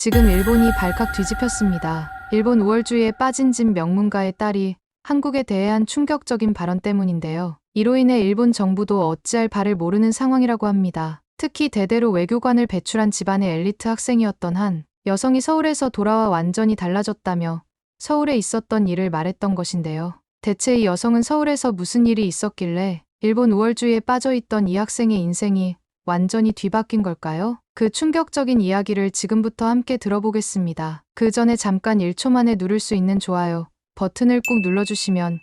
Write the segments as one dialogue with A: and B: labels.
A: 지금 일본이 발칵 뒤집혔습니다. 일본 우월주의에 빠진 진 명문가의 딸이 한국에 대해 한 충격적인 발언 때문인데요. 이로 인해 일본 정부도 어찌할 바를 모르는 상황이라고 합니다. 특히 대대로 외교관을 배출한 집안의 엘리트 학생이었던 한 여성이 서울에서 돌아와 완전히 달라졌다며 서울에 있었던 일을 말했던 것인데요. 대체 이 여성은 서울에서 무슨 일이 있었길래 일본 우월주의에 빠져있던 이 학생의 인생이 완전히 뒤바뀐 걸까요? 그 충격적인 이야기를 지금부터 함께 들어보겠습니다. 그 전에 잠깐 1초 만에 누를 수 있는 좋아요 버튼을 꾹 눌러주시면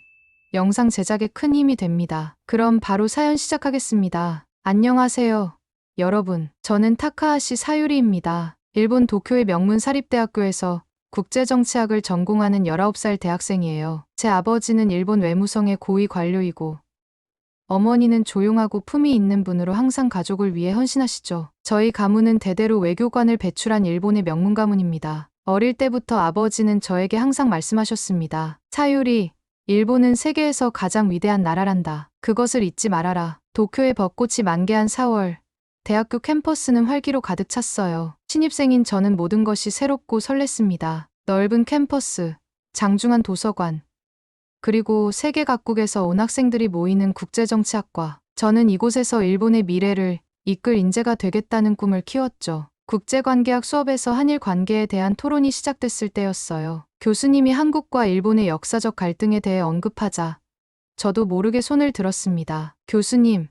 A: 영상 제작에 큰 힘이 됩니다. 그럼 바로 사연 시작하겠습니다. 안녕하세요, 여러분. 저는 타카하시 사유리입니다. 일본 도쿄의 명문 사립대학교에서 국제정치학을 전공하는 19살 대학생이에요. 제 아버지는 일본 외무성의 고위 관료이고 어머니는 조용하고 품위 있는 분으로 항상 가족을 위해 헌신하시죠. 저희 가문은 대대로 외교관을 배출한 일본의 명문 가문입니다. 어릴 때부터 아버지는 저에게 항상 말씀하셨습니다. 사유리, 일본은 세계에서 가장 위대한 나라란다. 그것을 잊지 말아라. 도쿄의 벚꽃이 만개한 4월, 대학교 캠퍼스는 활기로 가득 찼어요. 신입생인 저는 모든 것이 새롭고 설렜습니다. 넓은 캠퍼스, 장중한 도서관, 그리고 세계 각국에서 온 학생들이 모이는 국제정치학과. 저는 이곳에서 일본의 미래를 이끌 인재가 되겠다는 꿈을 키웠죠. 국제관계학 수업에서 한일 관계에 대한 토론이 시작됐을 때였어요. 교수님이 한국과 일본의 역사적 갈등에 대해 언급하자 저도 모르게 손을 들었습니다. 교수님,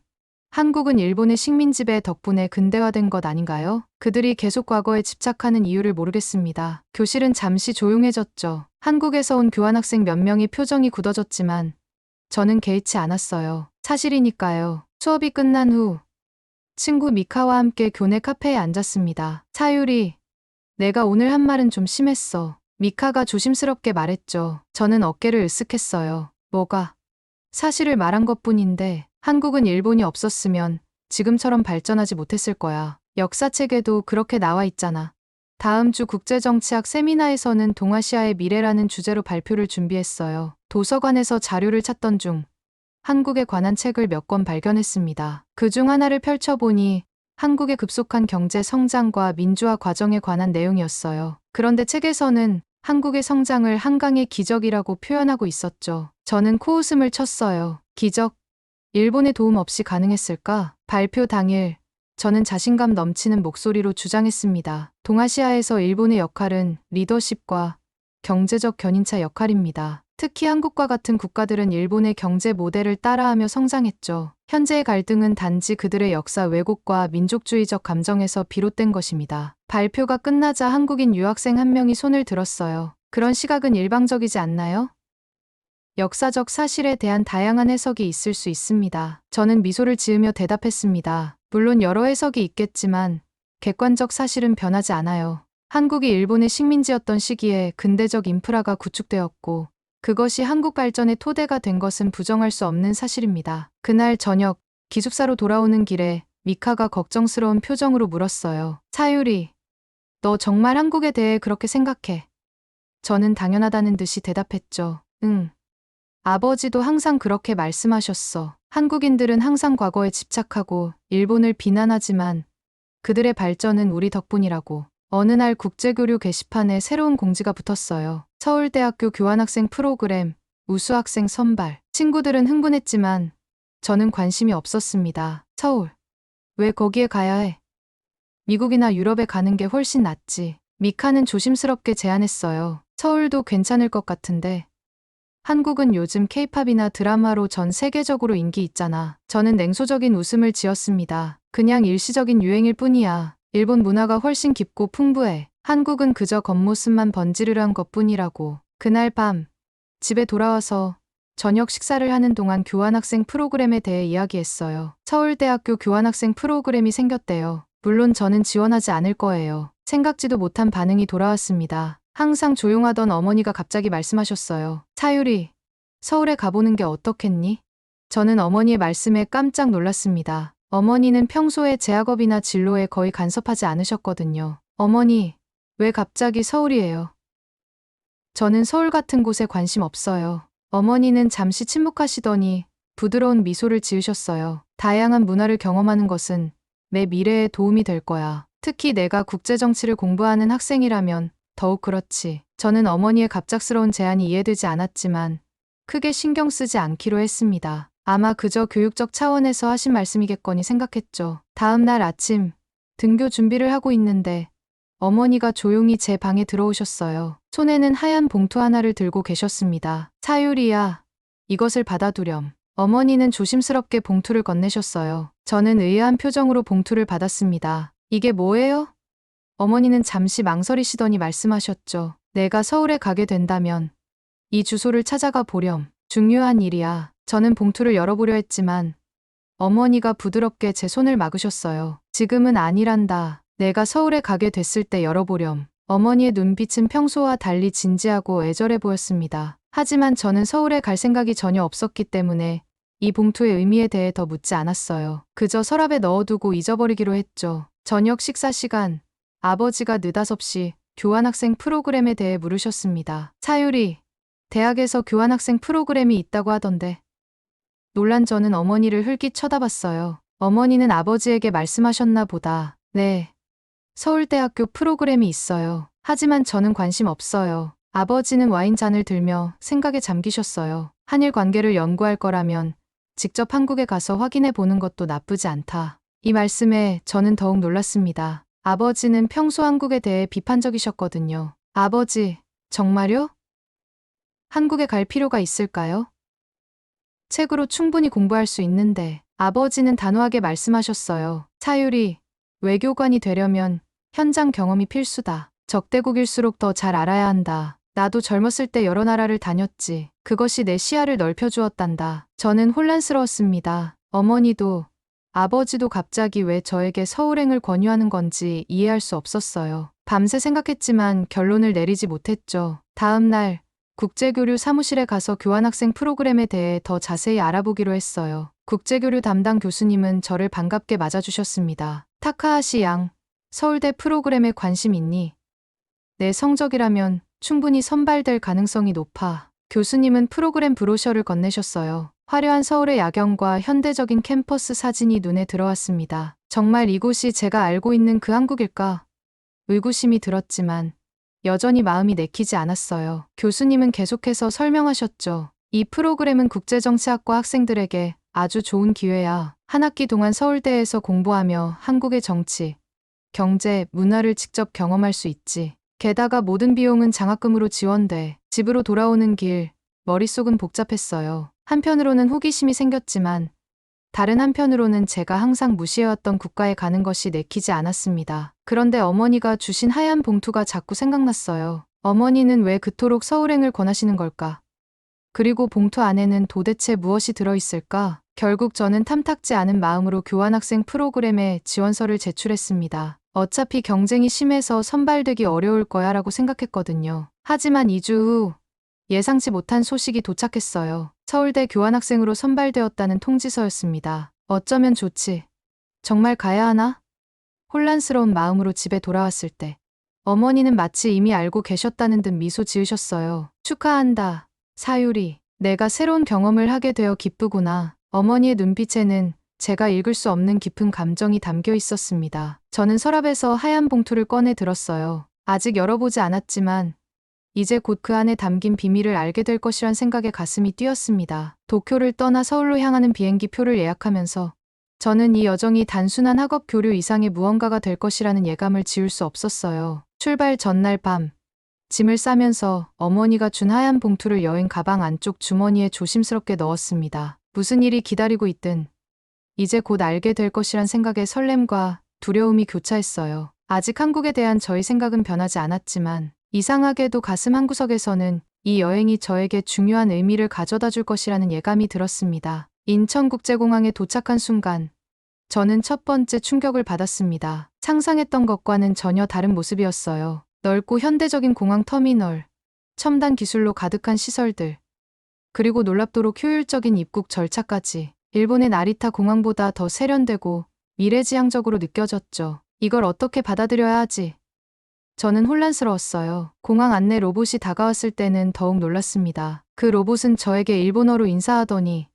A: 한국은 일본의 식민지배 덕분에 근대화된 것 아닌가요? 그들이 계속 과거에 집착하는 이유를 모르겠습니다. 교실은 잠시 조용해졌죠. 한국에서 온 교환학생 몇 명이 표정이 굳어졌지만 저는 개의치 않았어요. 사실이니까요. 수업이 끝난 후 친구 미카와 함께 교내 카페에 앉았습니다. 사유리, 내가 오늘 한 말은 좀 심했어. 미카가 조심스럽게 말했죠. 저는 어깨를 으쓱했어요. 뭐가? 사실을 말한 것뿐인데 한국은 일본이 없었으면 지금처럼 발전하지 못했을 거야. 역사책에도 그렇게 나와 있잖아. 다음 주 국제정치학 세미나에서는 동아시아의 미래라는 주제로 발표를 준비했어요. 도서관에서 자료를 찾던 중 한국에 관한 책을 몇 권 발견했습니다. 그중 하나를 펼쳐보니 한국의 급속한 경제 성장과 민주화 과정에 관한 내용이었어요. 그런데 책에서는 한국의 성장을 한강의 기적이라고 표현하고 있었죠. 저는 코웃음을 쳤어요. 기적? 일본의 도움 없이 가능했을까? 발표 당일, 저는 자신감 넘치는 목소리로 주장했습니다. 동아시아에서 일본의 역할은 리더십과 경제적 견인차 역할입니다. 특히 한국과 같은 국가들은 일본의 경제 모델을 따라하며 성장했죠. 현재의 갈등은 단지 그들의 역사 왜곡과 민족주의적 감정에서 비롯된 것입니다. 발표가 끝나자 한국인 유학생 한 명이 손을 들었어요. 그런 시각은 일방적이지 않나요? 역사적 사실에 대한 다양한 해석이 있을 수 있습니다. 저는 미소를 지으며 대답했습니다. 물론 여러 해석이 있겠지만 객관적 사실은 변하지 않아요. 한국이 일본의 식민지였던 시기에 근대적 인프라가 구축되었고 그것이 한국 발전의 토대가 된 것은 부정할 수 없는 사실입니다. 그날 저녁 기숙사로 돌아오는 길에 미카가 걱정스러운 표정으로 물었어요. 사유리, 너 정말 한국에 대해 그렇게 생각해? 저는 당연하다는 듯이 대답했죠. 응. 아버지도 항상 그렇게 말씀하셨어. 한국인들은 항상 과거에 집착하고 일본을 비난하지만 그들의 발전은 우리 덕분이라고. 어느 날 국제교류 게시판에 새로운 공지가 붙었어요. 서울대학교 교환학생 프로그램, 우수학생 선발. 친구들은 흥분했지만 저는 관심이 없었습니다. 서울. 왜 거기에 가야 해? 미국이나 유럽에 가는 게 훨씬 낫지. 미카는 조심스럽게 제안했어요. 서울도 괜찮을 것 같은데. 한국은 요즘 케이팝이나 드라마로 전 세계적으로 인기 있잖아. 저는 냉소적인 웃음을 지었습니다. 그냥 일시적인 유행일 뿐이야. 일본 문화가 훨씬 깊고 풍부해. 한국은 그저 겉모습만 번지르르한 것뿐이라고. 그날 밤 집에 돌아와서 저녁 식사를 하는 동안 교환학생 프로그램에 대해 이야기했어요. 서울대학교 교환학생 프로그램이 생겼대요. 물론 저는 지원하지 않을 거예요. 생각지도 못한 반응이 돌아왔습니다. 항상 조용하던 어머니가 갑자기 말씀하셨어요. 사유리, 서울에 가보는 게 어떻겠니? 저는 어머니의 말씀에 깜짝 놀랐습니다. 어머니는 평소에 제 학업이나 진로에 거의 간섭하지 않으셨거든요. 어머니, 왜 갑자기 서울이에요? 저는 서울 같은 곳에 관심 없어요. 어머니는 잠시 침묵하시더니 부드러운 미소를 지으셨어요. 다양한 문화를 경험하는 것은 내 미래에 도움이 될 거야. 특히 내가 국제정치를 공부하는 학생이라면 더욱 그렇지. 저는 어머니의 갑작스러운 제안이 이해되지 않았지만 크게 신경 쓰지 않기로 했습니다. 아마 그저 교육적 차원에서 하신 말씀이겠거니 생각했죠. 다음 날 아침 등교 준비를 하고 있는데 어머니가 조용히 제 방에 들어오셨어요. 손에는 하얀 봉투 하나를 들고 계셨습니다. 사유리야, 이것을 받아두렴. 어머니는 조심스럽게 봉투를 건네셨어요. 저는 의아한 표정으로 봉투를 받았습니다. 이게 뭐예요? 어머니는 잠시 망설이시더니 말씀하셨죠. 내가 서울에 가게 된다면 이 주소를 찾아가 보렴. 중요한 일이야. 저는 봉투를 열어보려 했지만 어머니가 부드럽게 제 손을 막으셨어요. 지금은 아니란다. 내가 서울에 가게 됐을 때 열어보렴. 어머니의 눈빛은 평소와 달리 진지하고 애절해 보였습니다. 하지만 저는 서울에 갈 생각이 전혀 없었기 때문에 이 봉투의 의미에 대해 더 묻지 않았어요. 그저 서랍에 넣어두고 잊어버리기로 했죠. 저녁 식사 시간, 아버지가 느닷없이 교환학생 프로그램에 대해 물으셨습니다. 사유리, 대학에서 교환학생 프로그램이 있다고 하던데. 놀란 저는 어머니를 흘낏 쳐다봤어요. 어머니는 아버지에게 말씀하셨나 보다. 네. 서울대학교 프로그램이 있어요. 하지만 저는 관심 없어요. 아버지는 와인잔을 들며 생각에 잠기셨어요. 한일 관계를 연구할 거라면 직접 한국에 가서 확인해 보는 것도 나쁘지 않다. 이 말씀에 저는 더욱 놀랐습니다. 아버지는 평소 한국에 대해 비판적이셨거든요. 아버지, 정말요? 한국에 갈 필요가 있을까요? 책으로 충분히 공부할 수 있는데. 아버지는 단호하게 말씀하셨어요. 사유리, 외교관이 되려면 현장 경험이 필수다. 적대국일수록 더 잘 알아야 한다. 나도 젊었을 때 여러 나라를 다녔지. 그것이 내 시야를 넓혀주었단다. 저는 혼란스러웠습니다. 어머니도 아버지도 갑자기 왜 저에게 서울행을 권유하는 건지 이해할 수 없었어요. 밤새 생각했지만 결론을 내리지 못했죠. 다음 날 국제교류 사무실에 가서 교환학생 프로그램에 대해 더 자세히 알아보기로 했어요. 국제교류 담당 교수님은 저를 반갑게 맞아주셨습니다. 타카하시 양, 서울대 프로그램에 관심 있니? 내 성적이라면 충분히 선발될 가능성이 높아. 교수님은 프로그램 브로셔를 건네셨어요. 화려한 서울의 야경과 현대적인 캠퍼스 사진이 눈에 들어왔습니다. 정말 이곳이 제가 알고 있는 그 한국일까? 의구심이 들었지만 여전히 마음이 내키지 않았어요. 교수님은 계속해서 설명하셨죠. 이 프로그램은 국제정치학과 학생들에게 아주 좋은 기회야. 한 학기 동안 서울대에서 공부하며 한국의 정치, 경제, 문화를 직접 경험할 수 있지. 게다가 모든 비용은 장학금으로 지원돼. 집으로 돌아오는 길, 머릿속은 복잡했어요. 한편으로는 호기심이 생겼지만 다른 한편으로는 제가 항상 무시해왔던 국가에 가는 것이 내키지 않았습니다. 그런데 어머니가 주신 하얀 봉투가 자꾸 생각났어요. 어머니는 왜 그토록 서울행을 권하시는 걸까? 그리고 봉투 안에는 도대체 무엇이 들어있을까? 결국 저는 탐탁지 않은 마음으로 교환학생 프로그램에 지원서를 제출했습니다. 어차피 경쟁이 심해서 선발되기 어려울 거야 라고 생각했거든요. 하지만 2주 후 예상치 못한 소식이 도착했어요. 서울대 교환학생으로 선발되었다는 통지서였습니다. 어쩌면 좋지. 정말 가야 하나? 혼란스러운 마음으로 집에 돌아왔을 때 어머니는 마치 이미 알고 계셨다는 듯 미소 지으셨어요. 축하한다. 사유리, 내가 새로운 경험을 하게 되어 기쁘구나. 어머니의 눈빛에는 제가 읽을 수 없는 깊은 감정이 담겨 있었습니다. 저는 서랍에서 하얀 봉투를 꺼내 들었어요. 아직 열어보지 않았지만 이제 곧 그 안에 담긴 비밀을 알게 될 것이란 생각에 가슴이 뛰었습니다. 도쿄를 떠나 서울로 향하는 비행기 표를 예약하면서 저는 이 여정이 단순한 학업 교류 이상의 무언가가 될 것이라는 예감을 지울 수 없었어요. 출발 전날 밤, 짐을 싸면서 어머니가 준 하얀 봉투를 여행 가방 안쪽 주머니에 조심스럽게 넣었습니다. 무슨 일이 기다리고 있든 이제 곧 알게 될 것이란 생각에 설렘과 두려움이 교차했어요. 아직 한국에 대한 저의 생각은 변하지 않았지만 이상하게도 가슴 한구석에서는 이 여행이 저에게 중요한 의미를 가져다 줄 것이라는 예감이 들었습니다. 인천국제공항에 도착한 순간 저는 첫 번째 충격을 받았습니다. 상상했던 것과는 전혀 다른 모습이었어요. 넓고 현대적인 공항 터미널, 첨단 기술로 가득한 시설들, 그리고 놀랍도록 효율적인 입국 절차까지. 일본의 나리타 공항보다 더 세련되고 미래지향적으로 느껴졌죠. 이걸 어떻게 받아들여야 하지? 저는 혼란스러웠어요. 공항 안내 로봇이 다가왔을 때는 더욱 놀랐습니다. 그 로봇은 저에게 일본어로 인사하더니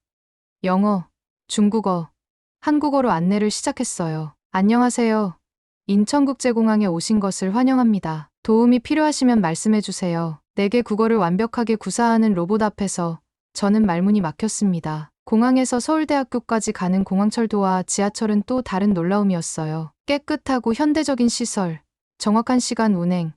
A: 영어, 중국어, 한국어로 안내를 시작했어요. 안녕하세요. 인천국제공항에 오신 것을 환영합니다. 도움이 필요하시면 말씀해 주세요. 내게 국어를 완벽하게 구사하는 로봇 앞에서 저는 말문이 막혔습니다. 공항에서 서울대학교까지 가는 공항철도와 지하철은 또 다른 놀라움이었어요. 깨끗하고 현대적인 시설, 정확한 시간 운행,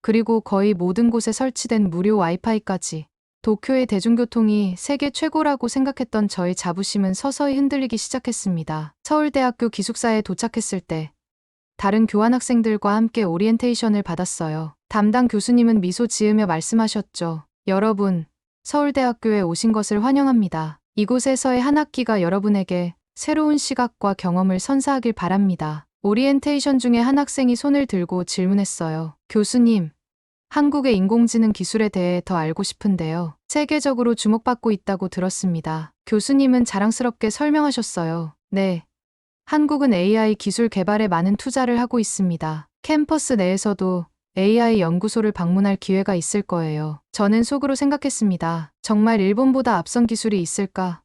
A: 그리고 거의 모든 곳에 설치된 무료 와이파이까지. 도쿄의 대중교통이 세계 최고라고 생각했던 저의 자부심은 서서히 흔들리기 시작했습니다. 서울대학교 기숙사에 도착했을 때 다른 교환학생들과 함께 오리엔테이션을 받았어요. 담당 교수님은 미소 지으며 말씀하셨죠. 여러분, 서울대학교에 오신 것을 환영합니다. 이곳에서의 한 학기가 여러분에게 새로운 시각과 경험을 선사하길 바랍니다. 오리엔테이션 중에 한 학생이 손을 들고 질문했어요. 교수님, 한국의 인공지능 기술에 대해 더 알고 싶은데요. 세계적으로 주목받고 있다고 들었습니다. 교수님은 자랑스럽게 설명하셨어요. 네. 한국은 AI 기술 개발에 많은 투자를 하고 있습니다. 캠퍼스 내에서도 AI 연구소를 방문할 기회가 있을 거예요. 저는 속으로 생각했습니다. 정말 일본보다 앞선 기술이 있을까?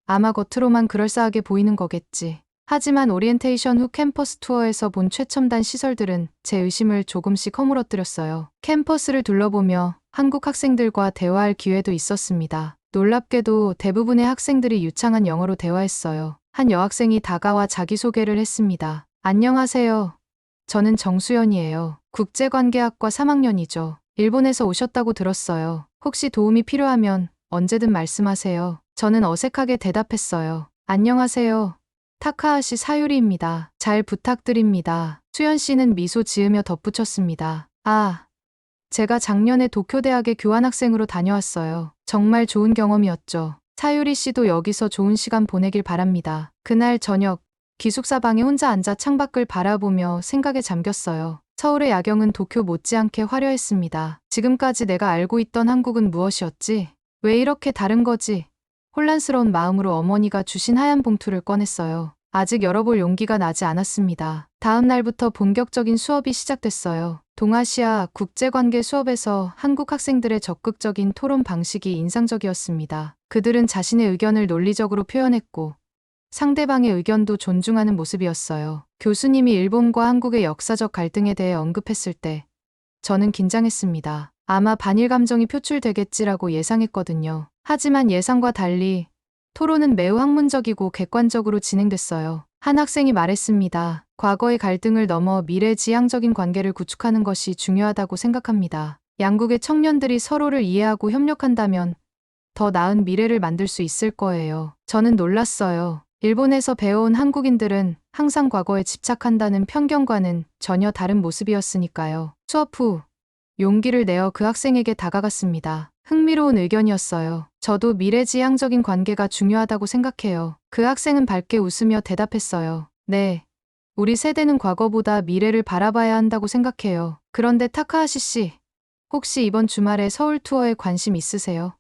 A: 아마 겉으로만 그럴싸하게 보이는 거겠지. 하지만 오리엔테이션 후 캠퍼스 투어에서 본 최첨단 시설들은 제 의심을 조금씩 허물어뜨렸어요. 캠퍼스를 둘러보며 한국 학생들과 대화할 기회도 있었습니다. 놀랍게도 대부분의 학생들이 유창한 영어로 대화했어요. 한 여학생이 다가와 자기소개를 했습니다. 안녕하세요. 저는 정수연이에요. 국제관계학과 3학년이죠. 일본에서 오셨다고 들었어요. 혹시 도움이 필요하면 언제든 말씀하세요. 저는 어색하게 대답했어요. 안녕하세요. 타카하시 사유리입니다. 잘 부탁드립니다. 수연 씨는 미소 지으며 덧붙였습니다. 아, 제가 작년에 도쿄대학에 교환학생으로 다녀왔어요. 정말 좋은 경험이었죠. 사유리 씨도 여기서 좋은 시간 보내길 바랍니다. 그날 저녁, 기숙사 방에 혼자 앉아 창밖을 바라보며 생각에 잠겼어요. 서울의 야경은 도쿄 못지않게 화려했습니다. 지금까지 내가 알고 있던 한국은 무엇이었지? 왜 이렇게 다른 거지? 혼란스러운 마음으로 어머니가 주신 하얀 봉투를 꺼냈어요. 아직 열어볼 용기가 나지 않았습니다. 다음 날부터 본격적인 수업이 시작됐어요. 동아시아 국제관계 수업에서 한국 학생들의 적극적인 토론 방식이 인상적이었습니다. 그들은 자신의 의견을 논리적으로 표현했고 상대방의 의견도 존중하는 모습이었어요. 교수님이 일본과 한국의 역사적 갈등에 대해 언급했을 때 저는 긴장했습니다. 아마 반일 감정이 표출되겠지라고 예상했거든요. 하지만 예상과 달리 토론은 매우 학문적이고 객관적으로 진행됐어요. 한 학생이 말했습니다. 과거의 갈등을 넘어 미래지향적인 관계를 구축하는 것이 중요하다고 생각합니다. 양국의 청년들이 서로를 이해하고 협력한다면 더 나은 미래를 만들 수 있을 거예요. 저는 놀랐어요. 일본에서 배워온 한국인들은 항상 과거에 집착한다는 편견과는 전혀 다른 모습이었으니까요. 수업 후 용기를 내어 그 학생에게 다가갔습니다. 흥미로운 의견이었어요. 저도 미래지향적인 관계가 중요하다고 생각해요. 그 학생은 밝게 웃으며 대답했어요. 네. 우리 세대는 과거보다 미래를 바라봐야 한다고 생각해요. 그런데 타카하시 씨, 혹시 이번 주말에 서울 투어에 관심 있으세요?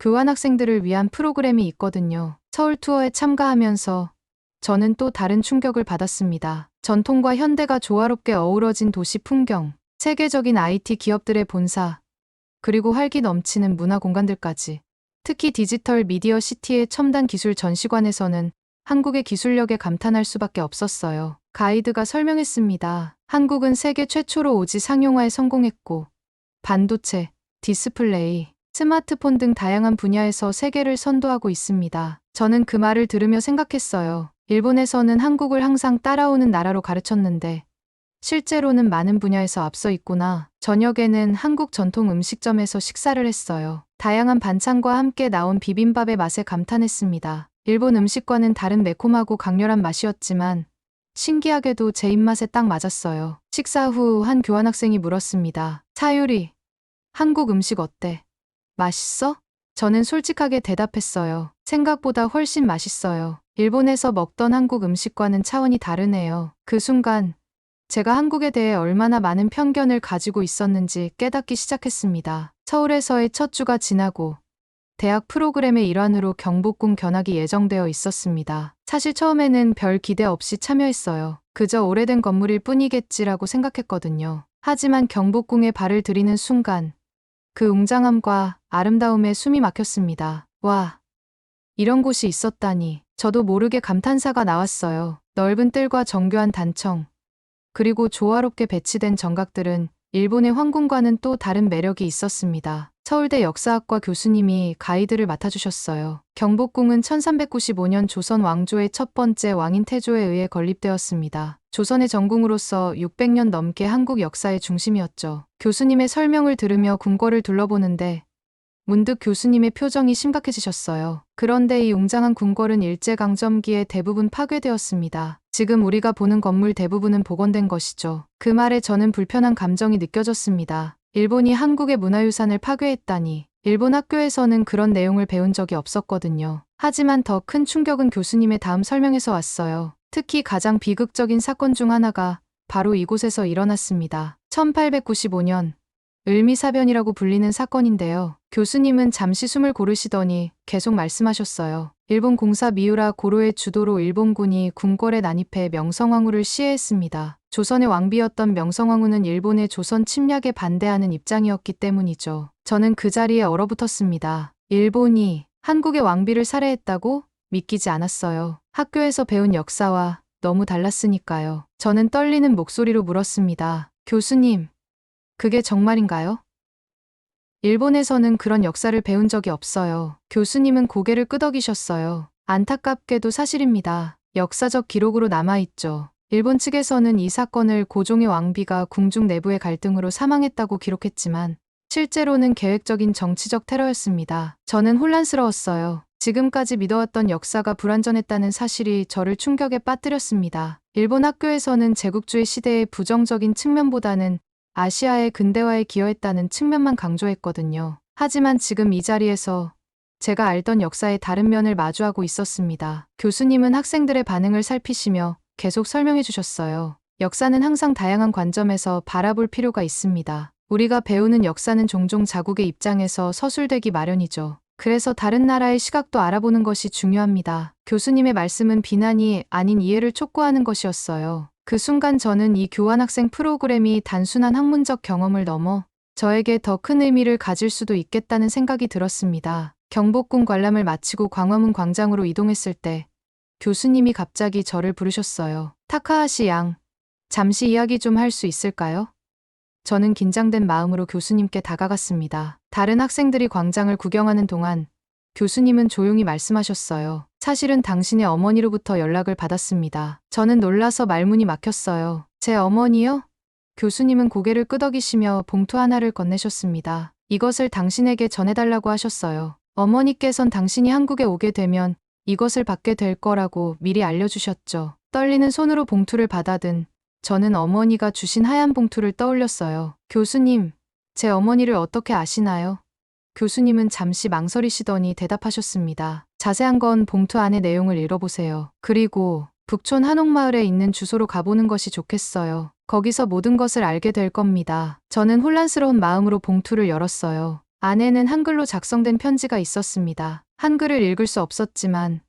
A: 교환학생들을 위한 프로그램이 있거든요. 서울 투어에 참가하면서 저는 또 다른 충격을 받았습니다. 전통과 현대가 조화롭게 어우러진 도시 풍경, 세계적인 IT 기업들의 본사, 그리고 활기 넘치는 문화 공간들까지. 특히 디지털 미디어 시티의 첨단 기술 전시관에서는 한국의 기술력에 감탄할 수밖에 없었어요. 가이드가 설명했습니다. 한국은 세계 최초로 오지 상용화에 성공했고 반도체, 디스플레이, 스마트폰 등 다양한 분야에서 세계를 선도하고 있습니다. 저는 그 말을 들으며 생각했어요. 일본에서는 한국을 항상 따라오는 나라로 가르쳤는데 실제로는 많은 분야에서 앞서 있구나. 저녁에는 한국 전통 음식점에서 식사를 했어요. 다양한 반찬과 함께 나온 비빔밥의 맛에 감탄했습니다. 일본 음식과는 다른 매콤하고 강렬한 맛이었지만 신기하게도 제 입맛에 딱 맞았어요. 식사 후 한 교환학생이 물었습니다. 사유리, 한국 음식 어때? 맛있어? 저는 솔직하게 대답했어요. 생각보다 훨씬 맛있어요. 일본에서 먹던 한국 음식과는 차원이 다르네요. 그 순간 제가 한국에 대해 얼마나 많은 편견을 가지고 있었는지 깨닫기 시작했습니다. 서울에서의 첫 주가 지나고 대학 프로그램의 일환으로 경복궁 견학이 예정되어 있었습니다. 사실 처음에는 별 기대 없이 참여했어요. 그저 오래된 건물일 뿐이겠지라고 생각했거든요. 하지만 경복궁에 발을 들이는 순간 그 웅장함과 아름다움에 숨이 막혔습니다. 와, 이런 곳이 있었다니. 저도 모르게 감탄사가 나왔어요. 넓은 뜰과 정교한 단청, 그리고 조화롭게 배치된 정각들은 일본의 황궁과는 또 다른 매력이 있었습니다. 서울대 역사학과 교수님이 가이드를 맡아주셨어요. 경복궁은 1395년 조선 왕조의 첫 번째 왕인 태조에 의해 건립되었습니다. 조선의 정궁으로서 600년 넘게 한국 역사의 중심이었죠. 교수님의 설명을 들으며 궁궐을 둘러보는데 문득 교수님의 표정이 심각해지셨어요. 그런데 이 웅장한 궁궐은 일제강점기에 대부분 파괴되었습니다. 지금 우리가 보는 건물 대부분은 복원된 것이죠. 그 말에 저는 불편한 감정이 느껴졌습니다. 일본이 한국의 문화유산을 파괴했다니. 일본 학교에서는 그런 내용을 배운 적이 없었거든요. 하지만 더 큰 충격은 교수님의 다음 설명에서 왔어요. 특히 가장 비극적인 사건 중 하나가 바로 이곳에서 일어났습니다. 1895년 을미사변이라고 불리는 사건인데요. 교수님은 잠시 숨을 고르시더니 계속 말씀하셨어요. 일본 공사 미우라 고로의 주도로 일본군이 궁궐에 난입해 명성황후를 시해했습니다. 조선의 왕비였던 명성황후는 일본의 조선 침략에 반대하는 입장이었기 때문이죠. 저는 그 자리에 얼어붙었습니다. 일본이 한국의 왕비를 살해했다고? 믿기지 않았어요. 학교에서 배운 역사와 너무 달랐으니까요. 저는 떨리는 목소리로 물었습니다. 교수님, 그게 정말인가요? 일본에서는 그런 역사를 배운 적이 없어요. 교수님은 고개를 끄덕이셨어요. 안타깝게도 사실입니다. 역사적 기록으로 남아있죠. 일본 측에서는 이 사건을 고종의 왕비가 궁중 내부의 갈등으로 사망했다고 기록했지만 실제로는 계획적인 정치적 테러였습니다. 저는 혼란스러웠어요. 지금까지 믿어왔던 역사가 불완전했다는 사실이 저를 충격에 빠뜨렸습니다. 일본 학교에서는 제국주의 시대의 부정적인 측면보다는 아시아의 근대화에 기여했다는 측면만 강조했거든요. 하지만 지금 이 자리에서 제가 알던 역사의 다른 면을 마주하고 있었습니다. 교수님은 학생들의 반응을 살피시며 계속 설명해 주셨어요. 역사는 항상 다양한 관점에서 바라볼 필요가 있습니다. 우리가 배우는 역사는 종종 자국의 입장에서 서술되기 마련이죠. 그래서 다른 나라의 시각도 알아보는 것이 중요합니다. 교수님의 말씀은 비난이 아닌 이해를 촉구하는 것이었어요. 그 순간 저는 이 교환학생 프로그램이 단순한 학문적 경험을 넘어 저에게 더 큰 의미를 가질 수도 있겠다는 생각이 들었습니다. 경복궁 관람을 마치고 광화문 광장으로 이동했을 때 교수님이 갑자기 저를 부르셨어요. 타카하시 양, 잠시 이야기 좀 할 수 있을까요? 저는 긴장된 마음으로 교수님께 다가갔습니다. 다른 학생들이 광장을 구경하는 동안 교수님은 조용히 말씀하셨어요. 사실은 당신의 어머니로부터 연락을 받았습니다. 저는 놀라서 말문이 막혔어요. 제 어머니요? 교수님은 고개를 끄덕이시며 봉투 하나를 건네셨습니다. 이것을 당신에게 전해달라고 하셨어요. 어머니께선 당신이 한국에 오게 되면 이것을 받게 될 거라고 미리 알려주셨죠. 떨리는 손으로 봉투를 받아든 저는 어머니가 주신 하얀 봉투를 떠올렸어요. 교수님, 제 어머니를 어떻게 아시나요? 교수님은 잠시 망설이시더니 대답하셨습니다. 자세한 건 봉투 안의 내용을 읽어보세요. 그리고 북촌 한옥마을에 있는 주소로 가보는 것이 좋겠어요. 거기서 모든 것을 알게 될 겁니다. 저는 혼란스러운 마음으로 봉투를 열었어요. 안에는 한글로 작성된 편지가 있었습니다. 한글을 읽을 수 없었지만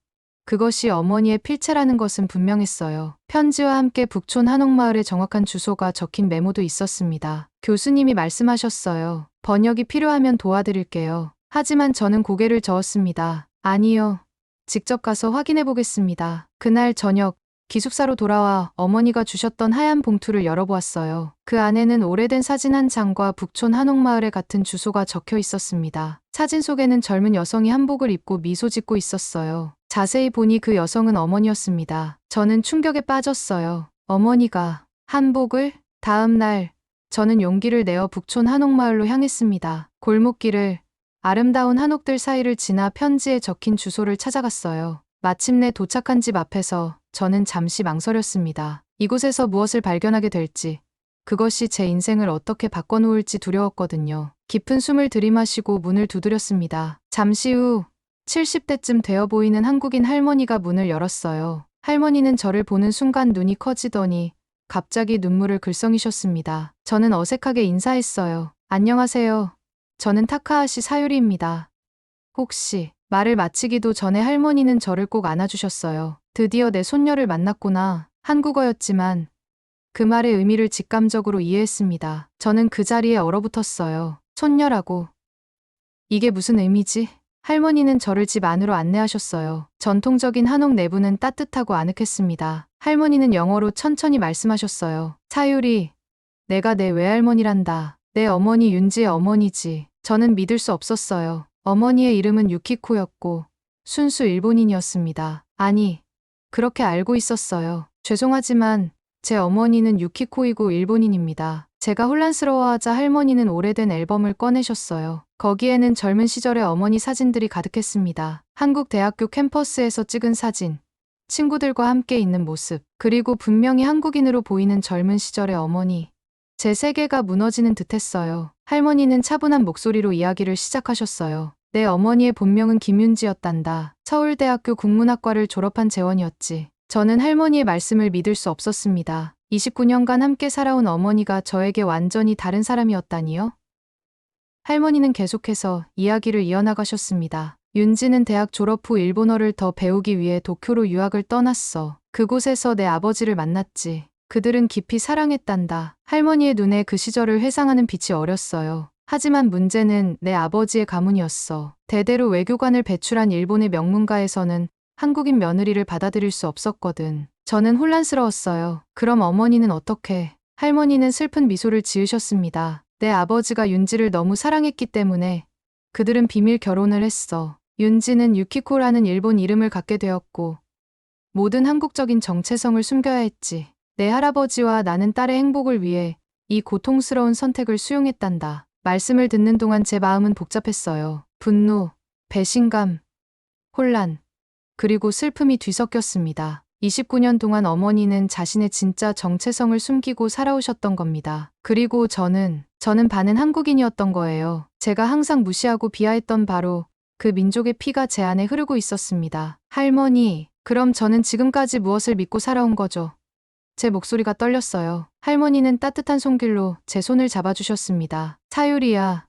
A: 그것이 어머니의 필체라는 것은 분명했어요. 편지와 함께 북촌 한옥마을의 정확한 주소가 적힌 메모도 있었습니다. 교수님이 말씀하셨어요. 번역이 필요하면 도와드릴게요. 하지만 저는 고개를 저었습니다. 아니요. 직접 가서 확인해 보겠습니다. 그날 저녁 기숙사로 돌아와 어머니가 주셨던 하얀 봉투를 열어보았어요. 그 안에는 오래된 사진 한 장과 북촌 한옥마을에 같은 주소가 적혀 있었습니다. 사진 속에는 젊은 여성이 한복을 입고 미소 짓고 있었어요. 자세히 보니 그 여성은 어머니였습니다. 저는 충격에 빠졌어요. 어머니가 한복을? 다음 날 저는 용기를 내어 북촌 한옥마을로 향했습니다. 골목길을 아름다운 한옥들 사이를 지나 편지에 적힌 주소를 찾아갔어요. 마침내 도착한 집 앞에서 저는 잠시 망설였습니다. 이곳에서 무엇을 발견하게 될지, 그것이 제 인생을 어떻게 바꿔놓을지 두려웠거든요. 깊은 숨을 들이마시고 문을 두드렸습니다. 잠시 후 70대쯤 되어 보이는 한국인 할머니가 문을 열었어요. 할머니는 저를 보는 순간 눈이 커지더니 갑자기 눈물을 글썽이셨습니다. 저는 어색하게 인사했어요. 안녕하세요. 저는 타카하시 사유리입니다. 혹시 말을 마치기도 전에 할머니는 저를 꼭 안아주셨어요. 드디어 내 손녀를 만났구나. 한국어였지만 그 말의 의미를 직감적으로 이해했습니다. 저는 그 자리에 얼어붙었어요. 손녀라고. 이게 무슨 의미지? 할머니는 저를 집 안으로 안내하셨어요. 전통적인 한옥 내부는 따뜻하고 아늑했습니다. 할머니는 영어로 천천히 말씀하셨어요. 사유리, 내가 내 외할머니란다. 내 어머니 윤지의 어머니지. 저는 믿을 수 없었어요. 어머니의 이름은 유키코였고 순수 일본인이었습니다. 아니, 그렇게 알고 있었어요. 죄송하지만 제 어머니는 유키코이고 일본인입니다. 제가 혼란스러워하자 할머니는 오래된 앨범을 꺼내셨어요. 거기에는 젊은 시절의 어머니 사진들이 가득했습니다. 한국 대학교 캠퍼스에서 찍은 사진, 친구들과 함께 있는 모습, 그리고 분명히 한국인으로 보이는 젊은 시절의 어머니. 제 세계가 무너지는 듯했어요. 할머니는 차분한 목소리로 이야기를 시작하셨어요. 내 어머니의 본명은 김윤지였단다. 서울대학교 국문학과를 졸업한 재원이었지. 저는 할머니의 말씀을 믿을 수 없었습니다. 29년간 함께 살아온 어머니가 저에게 완전히 다른 사람이었다니요? 할머니는 계속해서 이야기를 이어나가셨습니다. 윤지는 대학 졸업 후 일본어를 더 배우기 위해 도쿄로 유학을 떠났어. 그곳에서 내 아버지를 만났지. 그들은 깊이 사랑했단다. 할머니의 눈에 그 시절을 회상하는 빛이 어렸어요. 하지만 문제는 내 아버지의 가문이었어. 대대로 외교관을 배출한 일본의 명문가에서는 한국인 며느리를 받아들일 수 없었거든. 저는 혼란스러웠어요. 그럼 어머니는 어떻게? 할머니는 슬픈 미소를 지으셨습니다. 내 아버지가 윤지를 너무 사랑했기 때문에 그들은 비밀 결혼을 했어. 윤지는 유키코라는 일본 이름을 갖게 되었고 모든 한국적인 정체성을 숨겨야 했지. 내 할아버지와 나는 딸의 행복을 위해 이 고통스러운 선택을 수용했단다. 말씀을 듣는 동안 제 마음은 복잡했어요. 분노, 배신감, 혼란, 그리고 슬픔이 뒤섞였습니다. 29년 동안 어머니는 자신의 진짜 정체성을 숨기고 살아오셨던 겁니다. 그리고 저는 반은 한국인이었던 거예요. 제가 항상 무시하고 비하했던 바로 그 민족의 피가 제 안에 흐르고 있었습니다. 할머니, 그럼 저는 지금까지 무엇을 믿고 살아온 거죠? 제 목소리가 떨렸어요. 할머니는 따뜻한 손길로 제 손을 잡아주셨습니다. 사유리야,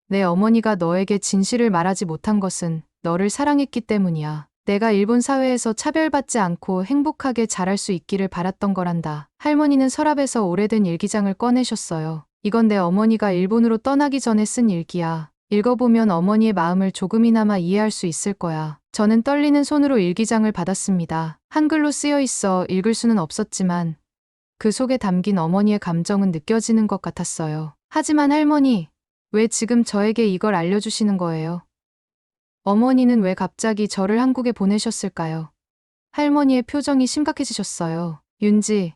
A: 내 어머니가 너에게 진실을 말하지 못한 것은 너를 사랑했기 때문이야. 내가 일본 사회에서 차별받지 않고 행복하게 자랄 수 있기를 바랐던 거란다. 할머니는 서랍에서 오래된 일기장을 꺼내셨어요. 이건 내 어머니가 일본으로 떠나기 전에 쓴 일기야. 읽어보면 어머니의 마음을 조금이나마 이해할 수 있을 거야. 저는 떨리는 손으로 일기장을 받았습니다. 한글로 쓰여 있어 읽을 수는 없었지만 그 속에 담긴 어머니의 감정은 느껴지는 것 같았어요. 하지만 할머니, 왜 지금 저에게 이걸 알려주시는 거예요? 어머니는 왜 갑자기 저를 한국에 보내셨을까요? 할머니의 표정이 심각해지셨어요. 윤지,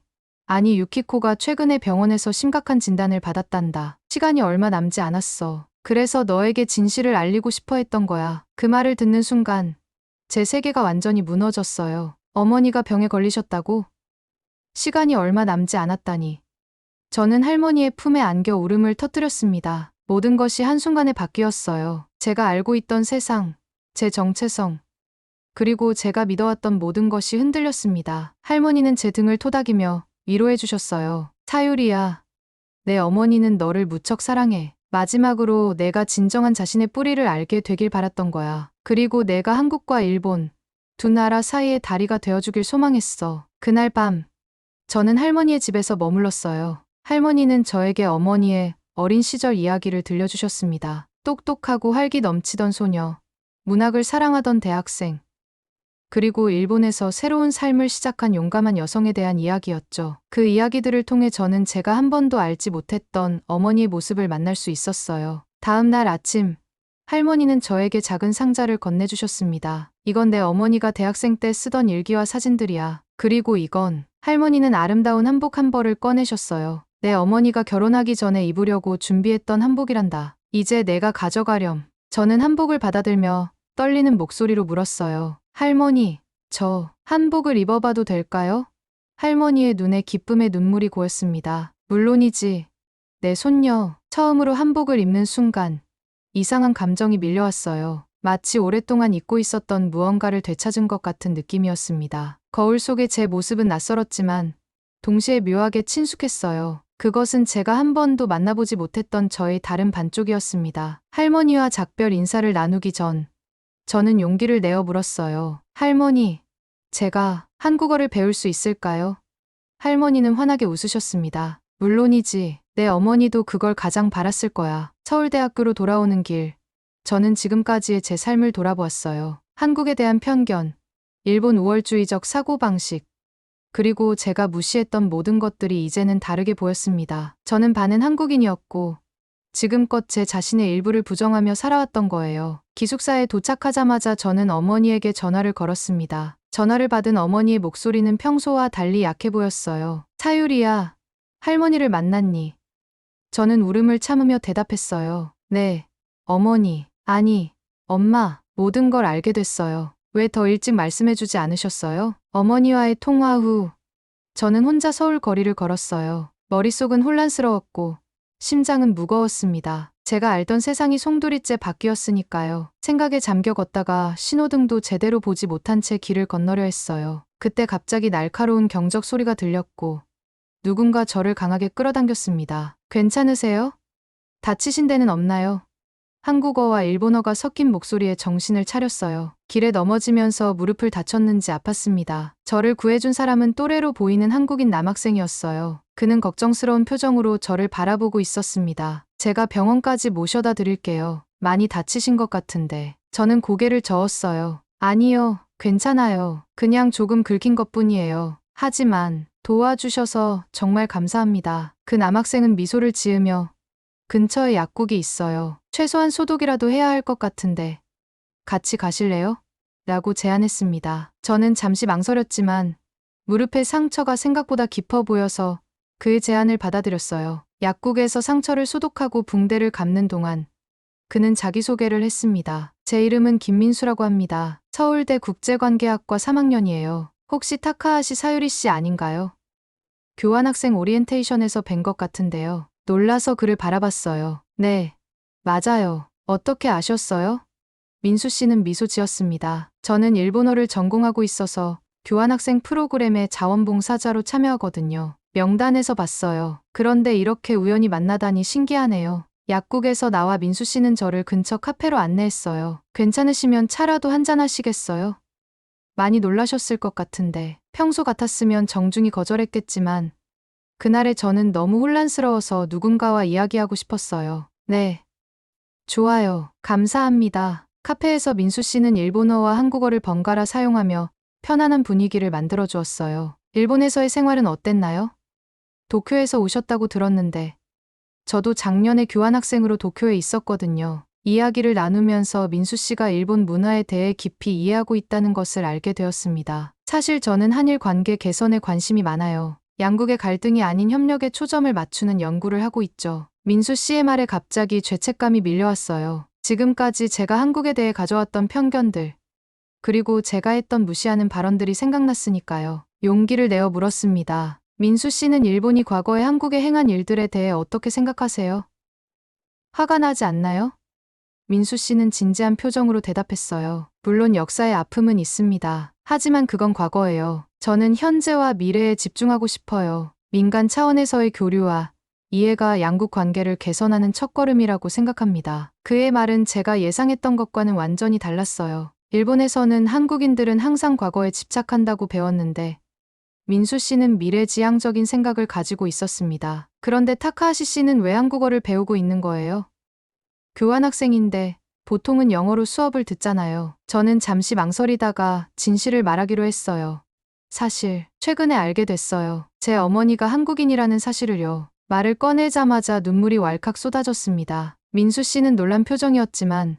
A: 아니 유키코가 최근에 병원에서 심각한 진단을 받았단다. 시간이 얼마 남지 않았어. 그래서 너에게 진실을 알리고 싶어 했던 거야. 그 말을 듣는 순간 제 세계가 완전히 무너졌어요. 어머니가 병에 걸리셨다고? 시간이 얼마 남지 않았다니. 저는 할머니의 품에 안겨 울음을 터뜨렸습니다. 모든 것이 한순간에 바뀌었어요. 제가 알고 있던 세상, 제 정체성, 그리고 제가 믿어왔던 모든 것이 흔들렸습니다. 할머니는 제 등을 토닥이며 위로해 주셨어요. 사유리야, 내 어머니는 너를 무척 사랑해. 마지막으로 내가 진정한 자신의 뿌리를 알게 되길 바랐던 거야. 그리고 내가 한국과 일본, 두 나라 사이의 다리가 되어주길 소망했어. 그날 밤, 저는 할머니의 집에서 머물렀어요. 할머니는 저에게 어머니의 어린 시절 이야기를 들려주셨습니다. 똑똑하고 활기 넘치던 소녀, 문학을 사랑하던 대학생, 그리고 일본에서 새로운 삶을 시작한 용감한 여성에 대한 이야기였죠. 그 이야기들을 통해 저는 제가 한 번도 알지 못했던 어머니의 모습을 만날 수 있었어요. 다음 날 아침, 할머니는 저에게 작은 상자를 건네주셨습니다. 이건 내 어머니가 대학생 때 쓰던 일기와 사진들이야. 그리고 이건, 할머니는 아름다운 한복 한 벌을 꺼내셨어요. 내 어머니가 결혼하기 전에 입으려고 준비했던 한복이란다. 이제 내가 가져가렴. 저는 한복을 받아들며 떨리는 목소리로 물었어요. 할머니, 저 한복을 입어봐도 될까요? 할머니의 눈에 기쁨의 눈물이 고였습니다. 물론이지. 내 손녀, 처음으로 한복을 입는 순간 이상한 감정이 밀려왔어요. 마치 오랫동안 잊고 있었던 무언가를 되찾은 것 같은 느낌이었습니다. 거울 속의 제 모습은 낯설었지만 동시에 묘하게 친숙했어요. 그것은 제가 한 번도 만나보지 못했던 저의 다른 반쪽이었습니다. 할머니와 작별 인사를 나누기 전 저는 용기를 내어 물었어요. 할머니, 제가 한국어를 배울 수 있을까요? 할머니는 환하게 웃으셨습니다. 물론이지. 내 어머니도 그걸 가장 바랐을 거야. 서울대학교로 돌아오는 길, 저는 지금까지의 제 삶을 돌아보았어요. 한국에 대한 편견, 일본 우월주의적 사고방식, 그리고 제가 무시했던 모든 것들이 이제는 다르게 보였습니다. 저는 반은 한국인이었고 지금껏 제 자신의 일부를 부정하며 살아왔던 거예요. 기숙사에 도착하자마자 저는 어머니에게 전화를 걸었습니다. 전화를 받은 어머니의 목소리는 평소와 달리 약해 보였어요. 사유리야, 할머니를 만났니? 저는 울음을 참으며 대답했어요. 네, 어머니, 아니, 엄마, 모든 걸 알게 됐어요. 왜 더 일찍 말씀해주지 않으셨어요? 어머니와의 통화 후, 저는 혼자 서울 거리를 걸었어요. 머릿속은 혼란스러웠고, 심장은 무거웠습니다. 제가 알던 세상이 송두리째 바뀌었으니까요. 생각에 잠겨 걷다가 신호등도 제대로 보지 못한 채 길을 건너려 했어요. 그때 갑자기 날카로운 경적 소리가 들렸고, 누군가 저를 강하게 끌어당겼습니다. 괜찮으세요? 다치신 데는 없나요? 한국어와 일본어가 섞인 목소리에 정신을 차렸어요. 길에 넘어지면서 무릎을 다쳤는지 아팠습니다. 저를 구해준 사람은 또래로 보이는 한국인 남학생이었어요. 그는 걱정스러운 표정으로 저를 바라보고 있었습니다. 제가 병원까지 모셔다 드릴게요. 많이 다치신 것 같은데. 저는 고개를 저었어요. 아니요, 괜찮아요. 그냥 조금 긁힌 것뿐이에요. 하지만 도와주셔서 정말 감사합니다. 그 남학생은 미소를 지으며 근처에 약국이 있어요. 최소한 소독이라도 해야 할 것 같은데 같이 가실래요? 라고 제안했습니다. 저는 잠시 망설였지만 무릎의 상처가 생각보다 깊어 보여서 그의 제안을 받아들였어요. 약국에서 상처를 소독하고 붕대를 감는 동안 그는 자기소개를 했습니다. 제 이름은 김민수라고 합니다. 서울대 국제관계학과 3학년이에요. 혹시 타카하시 사유리 씨 아닌가요? 교환학생 오리엔테이션에서 뵌 것 같은데요. 놀라서 그를 바라봤어요. 네, 맞아요. 어떻게 아셨어요? 민수 씨는 미소 지었습니다. 저는 일본어를 전공하고 있어서 교환학생 프로그램에 자원봉사자로 참여하거든요. 명단에서 봤어요. 그런데 이렇게 우연히 만나다니 신기하네요. 약국에서 나와 민수 씨는 저를 근처 카페로 안내했어요. 괜찮으시면 차라도 한잔 하시겠어요? 많이 놀라셨을 것 같은데 평소 같았으면 정중히 거절했겠지만 그날의 저는 너무 혼란스러워서 누군가와 이야기하고 싶었어요. 네. 좋아요. 감사합니다. 카페에서 민수 씨는 일본어와 한국어를 번갈아 사용하며 편안한 분위기를 만들어 주었어요. 일본에서의 생활은 어땠나요? 도쿄에서 오셨다고 들었는데 저도 작년에 교환학생으로 도쿄에 있었거든요. 이야기를 나누면서 민수 씨가 일본 문화에 대해 깊이 이해하고 있다는 것을 알게 되었습니다. 사실 저는 한일 관계 개선에 관심이 많아요. 양국의 갈등이 아닌 협력에 초점을 맞추는 연구를 하고 있죠. 민수 씨의 말에 갑자기 죄책감이 밀려왔어요. 지금까지 제가 한국에 대해 가져왔던 편견들, 그리고 제가 했던 무시하는 발언들이 생각났으니까요. 용기를 내어 물었습니다. 민수 씨는 일본이 과거에 한국에 행한 일들에 대해 어떻게 생각하세요? 화가 나지 않나요? 민수 씨는 진지한 표정으로 대답했어요. 물론 역사의 아픔은 있습니다. 하지만 그건 과거예요. 저는 현재와 미래에 집중하고 싶어요. 민간 차원에서의 교류와 이해가 양국 관계를 개선하는 첫걸음이라고 생각합니다. 그의 말은 제가 예상했던 것과는 완전히 달랐어요. 일본에서는 한국인들은 항상 과거에 집착한다고 배웠는데 민수 씨는 미래지향적인 생각을 가지고 있었습니다. 그런데 타카하시 씨는 왜 한국어를 배우고 있는 거예요? 교환학생인데 보통은 영어로 수업을 듣잖아요. 저는 잠시 망설이다가 진실을 말하기로 했어요. 사실 최근에 알게 됐어요. 제 어머니가 한국인이라는 사실을요. 말을 꺼내자마자 눈물이 왈칵 쏟아졌습니다. 민수 씨는 놀란 표정이었지만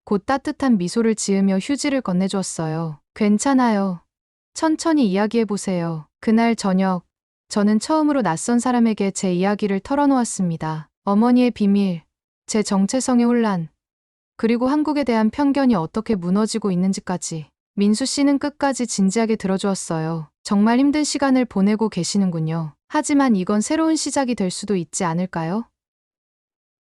A: 곧 따뜻한 미소를 지으며 휴지를 건네주었어요. 괜찮아요. 천천히 이야기해보세요. 그날 저녁, 저는 처음으로 낯선 사람에게 제 이야기를 털어놓았습니다. 어머니의 비밀, 제 정체성의 혼란, 그리고 한국에 대한 편견이 어떻게 무너지고 있는지까지. 민수 씨는 끝까지 진지하게 들어주었어요. 정말 힘든 시간을 보내고 계시는군요. 하지만 이건 새로운 시작이 될 수도 있지 않을까요?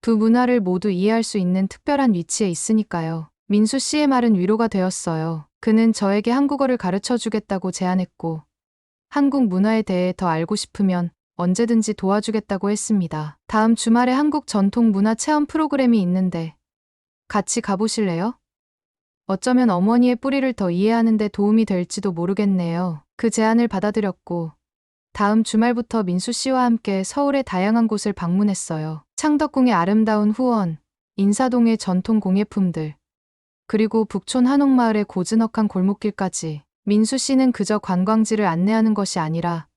A: 두 문화를 모두 이해할 수 있는 특별한 위치에 있으니까요. 민수 씨의 말은 위로가 되었어요. 그는 저에게 한국어를 가르쳐 주겠다고 제안했고, 한국 문화에 대해 더 알고 싶으면 언제든지 도와주겠다고 했습니다. 다음 주말에 한국 전통 문화 체험 프로그램이 있는데 같이 가보실래요? 어쩌면 어머니의 뿌리를 더 이해하는 데 도움이 될지도 모르겠네요. 그 제안을 받아들였고 다음 주말부터 민수 씨와 함께 서울의 다양한 곳을 방문했어요. 창덕궁의 아름다운 후원, 인사동의 전통 공예품들, 그리고 북촌 한옥마을의 고즈넉한 골목길까지 민수 씨는 그저 관광지를 안내하는 것이 아니라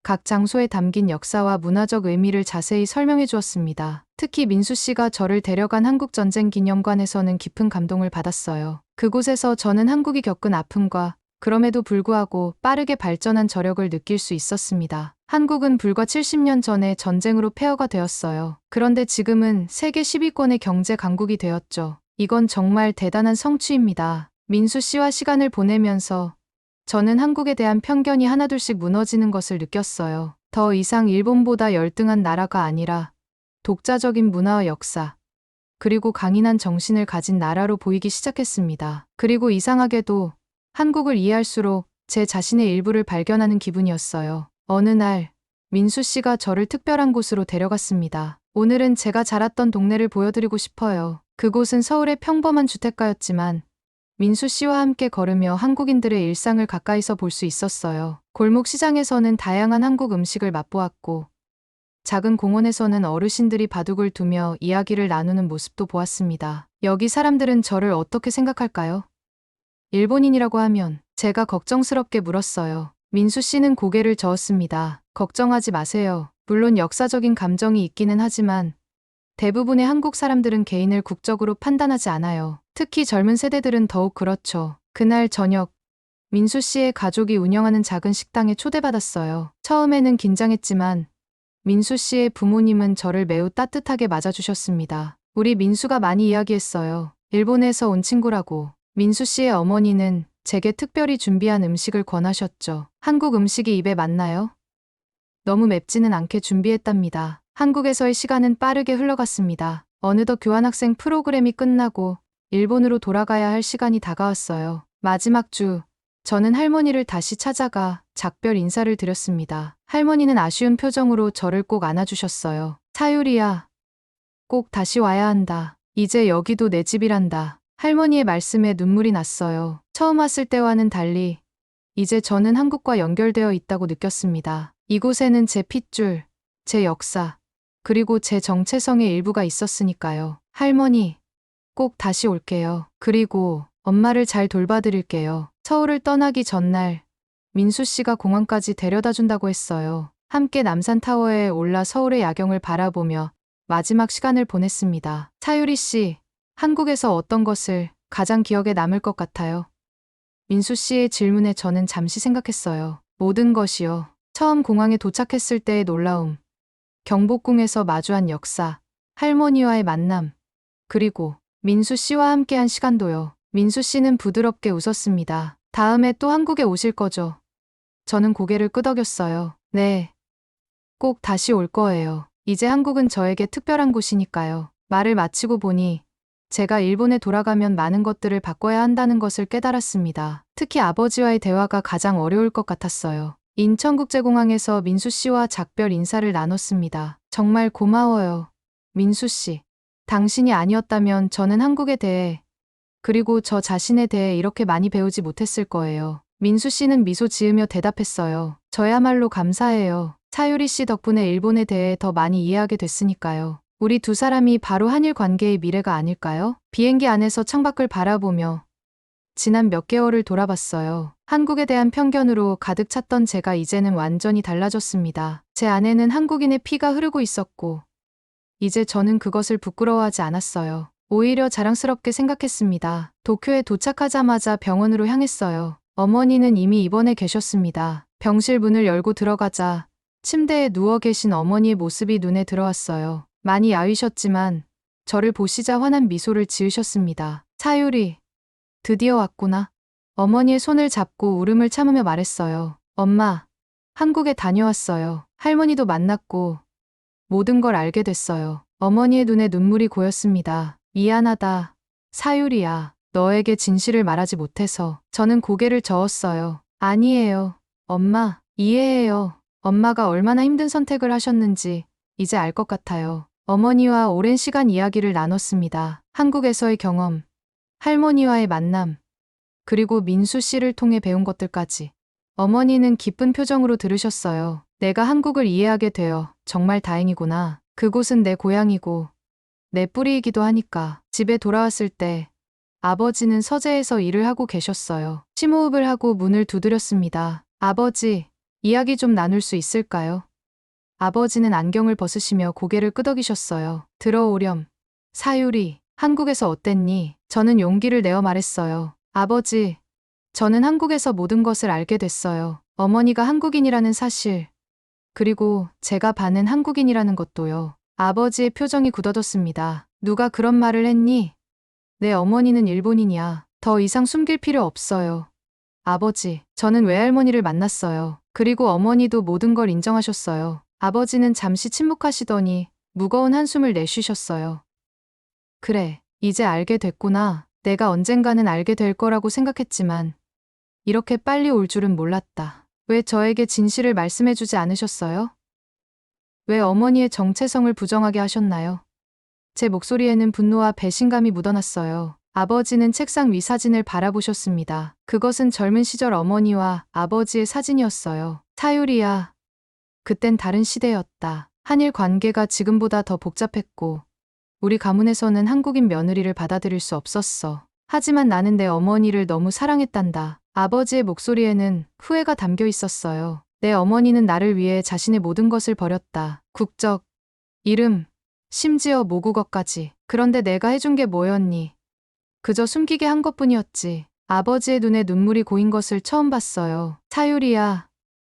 A: 각 장소에 담긴 역사와 문화적 의미를 자세히 설명해 주었습니다. 특히 민수 씨가 저를 데려간 한국전쟁기념관에서는 깊은 감동을 받았어요. 그곳에서 저는 한국이 겪은 아픔과 그럼에도 불구하고 빠르게 발전한 저력을 느낄 수 있었습니다. 한국은 불과 70년 전에 전쟁으로 폐허가 되었어요. 그런데 지금은 세계 10위권의 경제 강국이 되었죠. 이건 정말 대단한 성취입니다. 민수 씨와 시간을 보내면서 저는 한국에 대한 편견이 하나둘씩 무너지는 것을 느꼈어요. 더 이상 일본보다 열등한 나라가 아니라 독자적인 문화와 역사, 그리고 강인한 정신을 가진 나라로 보이기 시작했습니다. 그리고 이상하게도 한국을 이해할수록 제 자신의 일부를 발견하는 기분이었어요. 어느 날 민수 씨가 저를 특별한 곳으로 데려갔습니다. 오늘은 제가 자랐던 동네를 보여드리고 싶어요. 그곳은 서울의 평범한 주택가였지만 민수 씨와 함께 걸으며 한국인들의 일상을 가까이서 볼 수 있었어요. 골목 시장에서는 다양한 한국 음식을 맛보았고, 작은 공원에서는 어르신들이 바둑을 두며 이야기를 나누는 모습도 보았습니다. 여기 사람들은 저를 어떻게 생각할까요? 일본인이라고 하면 제가 걱정스럽게 물었어요. 민수 씨는 고개를 저었습니다. 걱정하지 마세요. 물론 역사적인 감정이 있기는 하지만 대부분의 한국 사람들은 개인을 국적으로 판단하지 않아요. 특히 젊은 세대들은 더욱 그렇죠. 그날 저녁, 민수 씨의 가족이 운영하는 작은 식당에 초대받았어요. 처음에는 긴장했지만 민수 씨의 부모님은 저를 매우 따뜻하게 맞아주셨습니다. 우리 민수가 많이 이야기했어요. 일본에서 온 친구라고. 민수 씨의 어머니는 제게 특별히 준비한 음식을 권하셨죠. 한국 음식이 입에 맞나요? 너무 맵지는 않게 준비했답니다. 한국에서의 시간은 빠르게 흘러갔습니다. 어느덧 교환학생 프로그램이 끝나고 일본으로 돌아가야 할 시간이 다가왔어요. 마지막 주, 저는 할머니를 다시 찾아가 작별 인사를 드렸습니다. 할머니는 아쉬운 표정으로 저를 꼭 안아주셨어요. 사유리야, 꼭 다시 와야 한다. 이제 여기도 내 집이란다. 할머니의 말씀에 눈물이 났어요. 처음 왔을 때와는 달리 이제 저는 한국과 연결되어 있다고 느꼈습니다. 이곳에는 제 핏줄, 제 역사, 그리고 제 정체성의 일부가 있었으니까요. 할머니, 꼭 다시 올게요. 그리고 엄마를 잘 돌봐드릴게요. 서울을 떠나기 전날 민수 씨가 공항까지 데려다 준다고 했어요. 함께 남산타워에 올라 서울의 야경을 바라보며 마지막 시간을 보냈습니다. 사유리 씨, 한국에서 어떤 것을 가장 기억에 남을 것 같아요? 민수 씨의 질문에 저는 잠시 생각했어요. 모든 것이요. 처음 공항에 도착했을 때의 놀라움, 경복궁에서 마주한 역사, 할머니와의 만남, 그리고 민수 씨와 함께한 시간도요. 민수 씨는 부드럽게 웃었습니다. 다음에 또 한국에 오실 거죠? 저는 고개를 끄덕였어요. 네. 꼭 다시 올 거예요. 이제 한국은 저에게 특별한 곳이니까요. 말을 마치고 보니 제가 일본에 돌아가면 많은 것들을 바꿔야 한다는 것을 깨달았습니다. 특히 아버지와의 대화가 가장 어려울 것 같았어요. 인천국제공항에서 민수 씨와 작별 인사를 나눴습니다. 정말 고마워요. 민수 씨. 당신이 아니었다면 저는 한국에 대해, 그리고 저 자신에 대해 이렇게 많이 배우지 못했을 거예요. 민수 씨는 미소 지으며 대답했어요. 저야말로 감사해요. 사유리 씨 덕분에 일본에 대해 더 많이 이해하게 됐으니까요. 우리 두 사람이 바로 한일 관계의 미래가 아닐까요? 비행기 안에서 창밖을 바라보며 지난 몇 개월을 돌아봤어요. 한국에 대한 편견으로 가득 찼던 제가 이제는 완전히 달라졌습니다. 제 안에는 한국인의 피가 흐르고 있었고, 이제 저는 그것을 부끄러워하지 않았어요. 오히려 자랑스럽게 생각했습니다. 도쿄에 도착하자마자 병원으로 향했어요. 어머니는 이미 입원해 계셨습니다. 병실 문을 열고 들어가자 침대에 누워 계신 어머니의 모습이 눈에 들어왔어요. 많이 야위셨지만 저를 보시자 환한 미소를 지으셨습니다. 사유리, 드디어 왔구나. 어머니의 손을 잡고 울음을 참으며 말했어요. 엄마, 한국에 다녀왔어요. 할머니도 만났고 모든 걸 알게 됐어요. 어머니의 눈에 눈물이 고였습니다. 미안하다. 사유리야. 너에게 진실을 말하지 못해서. 저는 고개를 저었어요. 아니에요. 엄마, 이해해요. 엄마가 얼마나 힘든 선택을 하셨는지 이제 알 것 같아요. 어머니와 오랜 시간 이야기를 나눴습니다. 한국에서의 경험, 할머니와의 만남, 그리고 민수 씨를 통해 배운 것들까지. 어머니는 기쁜 표정으로 들으셨어요. 내가 한국을 이해하게 되어 정말 다행이구나. 그곳은 내 고향이고 내 뿌리이기도 하니까. 집에 돌아왔을 때 아버지는 서재에서 일을 하고 계셨어요. 심호흡을 하고 문을 두드렸습니다. 아버지, 이야기 좀 나눌 수 있을까요? 아버지는 안경을 벗으시며 고개를 끄덕이셨어요. 들어오렴. 사유리, 한국에서 어땠니? 저는 용기를 내어 말했어요. 아버지, 저는 한국에서 모든 것을 알게 됐어요. 어머니가 한국인이라는 사실, 그리고 제가 반은 한국인이라는 것도요. 아버지의 표정이 굳어졌습니다. 누가 그런 말을 했니? 내 어머니는 일본인이야. 더 이상 숨길 필요 없어요. 아버지, 저는 외할머니를 만났어요. 그리고 어머니도 모든 걸 인정하셨어요. 아버지는 잠시 침묵하시더니 무거운 한숨을 내쉬셨어요. 그래, 이제 알게 됐구나. 내가 언젠가는 알게 될 거라고 생각했지만 이렇게 빨리 올 줄은 몰랐다. 왜 저에게 진실을 말씀해주지 않으셨어요? 왜 어머니의 정체성을 부정하게 하셨나요? 제 목소리에는 분노와 배신감이 묻어났어요. 아버지는 책상 위 사진을 바라보셨습니다. 그것은 젊은 시절 어머니와 아버지의 사진이었어요. 사유리야, 그땐 다른 시대였다. 한일 관계가 지금보다 더 복잡했고 우리 가문에서는 한국인 며느리를 받아들일 수 없었어. 하지만 나는 내 어머니를 너무 사랑했단다. 아버지의 목소리에는 후회가 담겨 있었어요. 내 어머니는 나를 위해 자신의 모든 것을 버렸다. 국적, 이름, 심지어 모국어까지. 그런데 내가 해준 게 뭐였니? 그저 숨기게 한 것뿐이었지. 아버지의 눈에 눈물이 고인 것을 처음 봤어요. 사유리야,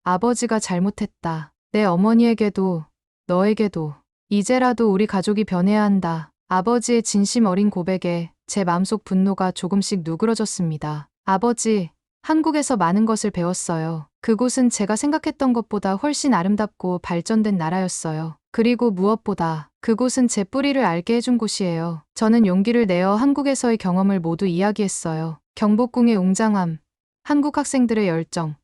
A: 아버지가 잘못했다. 내 어머니에게도, 너에게도. 이제라도 우리 가족이 변해야 한다. 아버지의 진심 어린 고백에 제 마음속 분노가 조금씩 누그러졌습니다. 아버지, 한국에서 많은 것을 배웠어요. 그곳은 제가 생각했던 것보다 훨씬 아름답고 발전된 나라였어요. 그리고 무엇보다 그곳은 제 뿌리를 알게 해준 곳이에요. 저는 용기를 내어 한국에서의 경험을 모두 이야기했어요. 경복궁의 웅장함, 한국 학생들의 열정,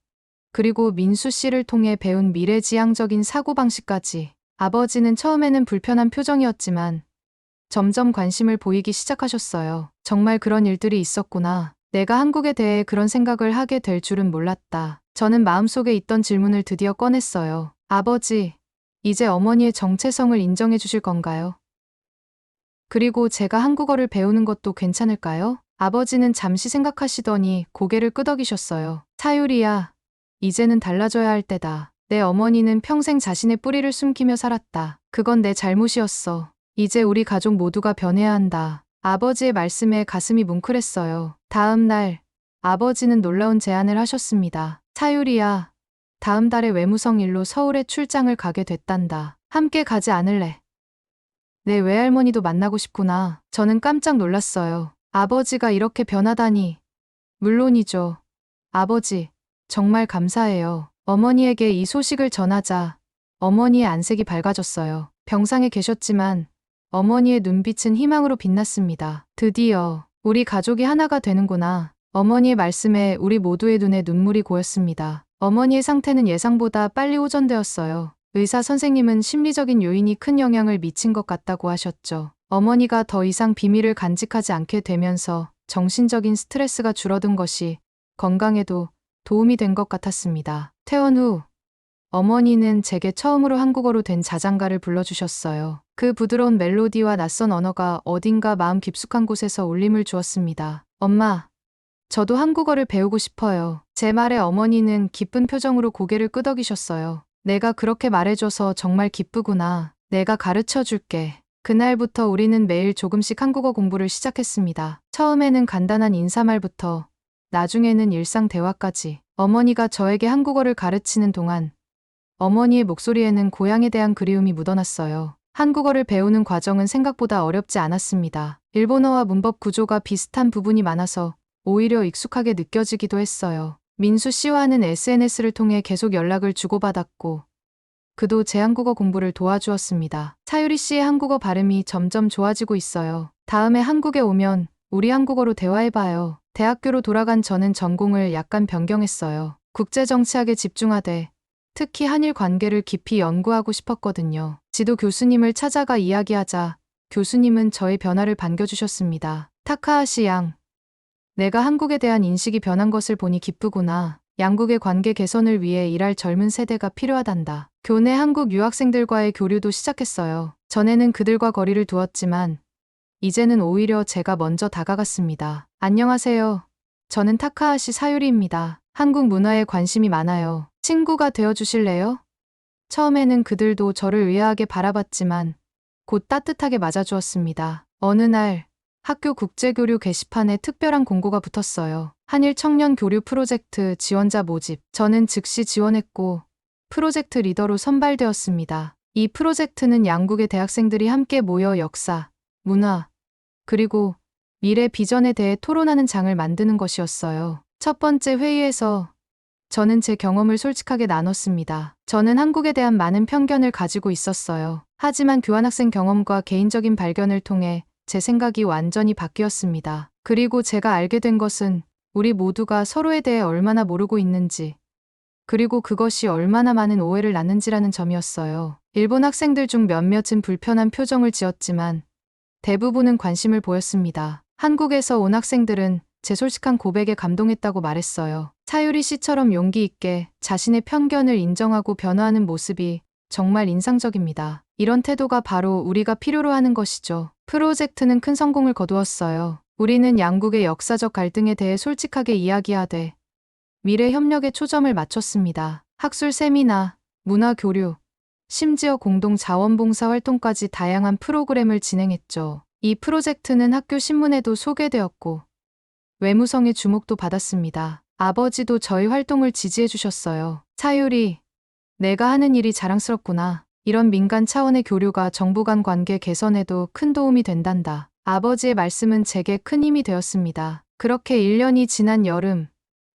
A: 그리고 민수 씨를 통해 배운 미래지향적인 사고방식까지. 아버지는 처음에는 불편한 표정이었지만 점점 관심을 보이기 시작하셨어요. 정말 그런 일들이 있었구나. 내가 한국에 대해 그런 생각을 하게 될 줄은 몰랐다. 저는 마음속에 있던 질문을 드디어 꺼냈어요. 아버지, 이제 어머니의 정체성을 인정해 주실 건가요? 그리고 제가 한국어를 배우는 것도 괜찮을까요? 아버지는 잠시 생각하시더니 고개를 끄덕이셨어요. 사유리야, 이제는 달라져야 할 때다. 내 어머니는 평생 자신의 뿌리를 숨기며 살았다. 그건 내 잘못이었어. 이제 우리 가족 모두가 변해야 한다. 아버지의 말씀에 가슴이 뭉클했어요. 다음 날, 아버지는 놀라운 제안을 하셨습니다. 사유리야, 다음 달에 외무성 일로 서울에 출장을 가게 됐단다. 함께 가지 않을래? 내 외할머니도 만나고 싶구나. 저는 깜짝 놀랐어요. 아버지가 이렇게 변하다니. 물론이죠. 아버지, 정말 감사해요. 어머니에게 이 소식을 전하자 어머니의 안색이 밝아졌어요. 병상에 계셨지만 어머니의 눈빛은 희망으로 빛났습니다. 드디어 우리 가족이 하나가 되는구나. 어머니의 말씀에 우리 모두의 눈에 눈물이 고였습니다. 어머니의 상태는 예상보다 빨리 호전되었어요. 의사 선생님은 심리적인 요인이 큰 영향을 미친 것 같다고 하셨죠. 어머니가 더 이상 비밀을 간직하지 않게 되면서 정신적인 스트레스가 줄어든 것이 건강에도 도움이 된 것 같았습니다. 퇴원 후 어머니는 제게 처음으로 한국어로 된 자장가를 불러주셨어요. 그 부드러운 멜로디와 낯선 언어가 어딘가 마음 깊숙한 곳에서 울림을 주었습니다. 엄마, 저도 한국어를 배우고 싶어요. 제 말에 어머니는 기쁜 표정으로 고개를 끄덕이셨어요. 내가 그렇게 말해줘서 정말 기쁘구나. 내가 가르쳐 줄게. 그날부터 우리는 매일 조금씩 한국어 공부를 시작했습니다. 처음에는 간단한 인사말부터 나중에는 일상 대화까지. 어머니가 저에게 한국어를 가르치는 동안 어머니의 목소리에는 고향에 대한 그리움이 묻어났어요. 한국어를 배우는 과정은 생각보다 어렵지 않았습니다. 일본어와 문법 구조가 비슷한 부분이 많아서 오히려 익숙하게 느껴지기도 했어요. 민수 씨와는 SNS를 통해 계속 연락을 주고받았고 그도 제 한국어 공부를 도와주었습니다. 사유리 씨의 한국어 발음이 점점 좋아지고 있어요. 다음에 한국에 오면 우리 한국어로 대화해봐요. 대학교로 돌아간 저는 전공을 약간 변경했어요. 국제정치학에 집중하되 특히 한일 관계를 깊이 연구하고 싶었거든요. 지도 교수님을 찾아가 이야기하자 교수님은 저의 변화를 반겨주셨습니다. 타카하시 양, 내가 한국에 대한 인식이 변한 것을 보니 기쁘구나. 양국의 관계 개선을 위해 일할 젊은 세대가 필요하단다. 교내 한국 유학생들과의 교류도 시작했어요. 전에는 그들과 거리를 두었지만 이제는 오히려 제가 먼저 다가갔습니다. 안녕하세요. 저는 타카하시 사유리입니다. 한국 문화에 관심이 많아요. 친구가 되어 주실래요? 처음에는 그들도 저를 의아하게 바라봤지만 곧 따뜻하게 맞아주었습니다. 어느 날 학교 국제교류 게시판에 특별한 공고가 붙었어요. 한일 청년 교류 프로젝트 지원자 모집. 저는 즉시 지원했고 프로젝트 리더로 선발되었습니다. 이 프로젝트는 양국의 대학생들이 함께 모여 역사, 문화, 그리고 미래 비전에 대해 토론하는 장을 만드는 것이었어요. 첫 번째 회의에서 저는 제 경험을 솔직하게 나눴습니다. 저는 한국에 대한 많은 편견을 가지고 있었어요. 하지만 교환학생 경험과 개인적인 발견을 통해 제 생각이 완전히 바뀌었습니다. 그리고 제가 알게 된 것은 우리 모두가 서로에 대해 얼마나 모르고 있는지, 그리고 그것이 얼마나 많은 오해를 낳는지라는 점이었어요. 일본 학생들 중 몇몇은 불편한 표정을 지었지만 대부분은 관심을 보였습니다. 한국에서 온 학생들은 제 솔직한 고백에 감동했다고 말했어요. 사유리 씨처럼 용기 있게 자신의 편견을 인정하고 변화하는 모습이 정말 인상적입니다. 이런 태도가 바로 우리가 필요로 하는 것이죠. 프로젝트는 큰 성공을 거두었어요. 우리는 양국의 역사적 갈등에 대해 솔직하게 이야기하되 미래 협력에 초점을 맞췄습니다. 학술 세미나, 문화 교류, 심지어 공동 자원봉사 활동까지 다양한 프로그램을 진행했죠. 이 프로젝트는 학교 신문에도 소개되었고 외무성의 주목도 받았습니다. 아버지도 저희 활동을 지지해 주셨어요. 사유리, 내가 하는 일이 자랑스럽구나. 이런 민간 차원의 교류가 정부 간 관계 개선에도 큰 도움이 된단다. 아버지의 말씀은 제게 큰 힘이 되었습니다. 그렇게 1년이 지난 여름,